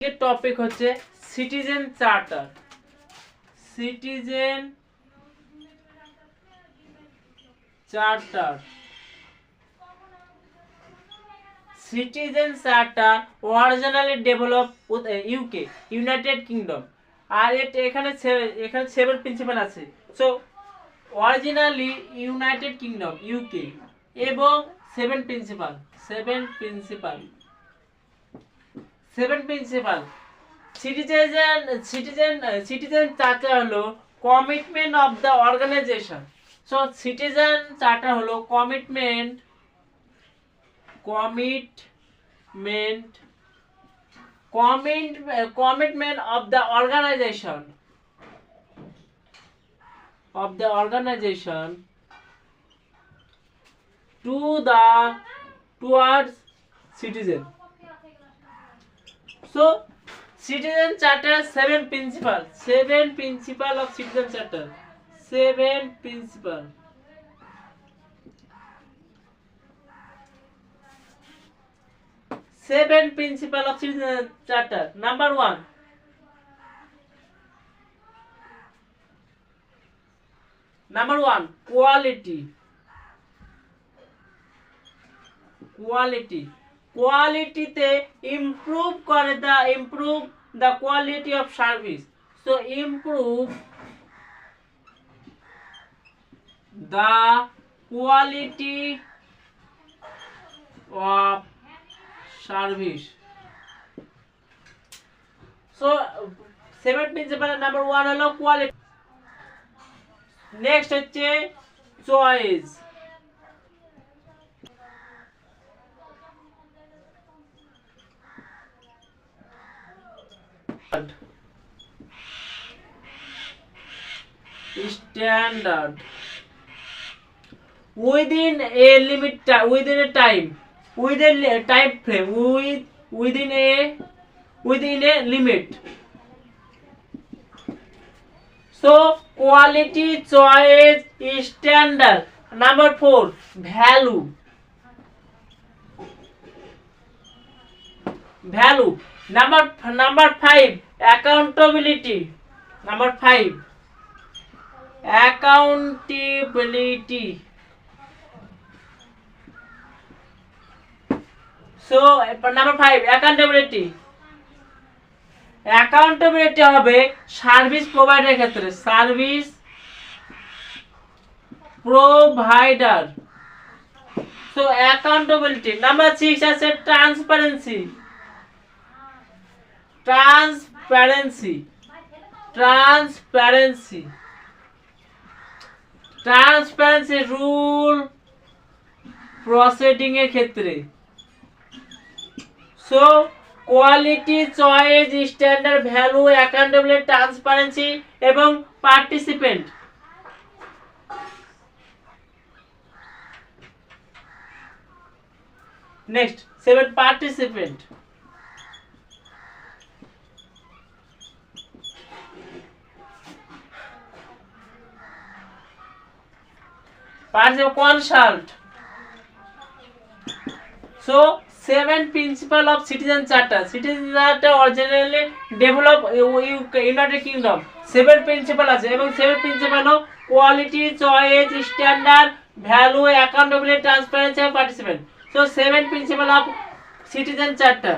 এর টপিক হচ্ছে citizen charter. Citizen charter citizen charter originally develop UK United Kingdom. আর এখানে 7 প্রিন্সিপাল আছে। So originally United Kingdom UK এবং 7 প্রিন্সিপাল সিটিজেন চার্টার হলো commitment of the organization. So citizen charter হলো commitment of the organization towards citizen. So citizen charter 7 principle of citizen charter. 7 principle. Seven principle of citizen charter. Number 1. Quality. Quality te improve the quality of service. So improve the quality of service. So 7 principle number 1 হলো quality. Next হচ্ছে choice. Standard within a limit, within a time frame, within a limit. So quality, choice, standard. Number 4, value. Number 5, accountability. So number 5, accountability হবে service প্রোভাইডারের ক্ষেত্রে, service provider. So accountability. Number 6 আছে transparency rule proceeding এর ক্ষেত্রে। So quality, choice, standard, value, accountability, transparency এবং participant. Next 7, participant. Consult. So 7 principle of citizen charter originally develop United Kingdom. 7 principle আছে এবং 7 principle হলো quality, choice, standard, value, accountability, transparency এবং participant. So 7 principle of citizen charter.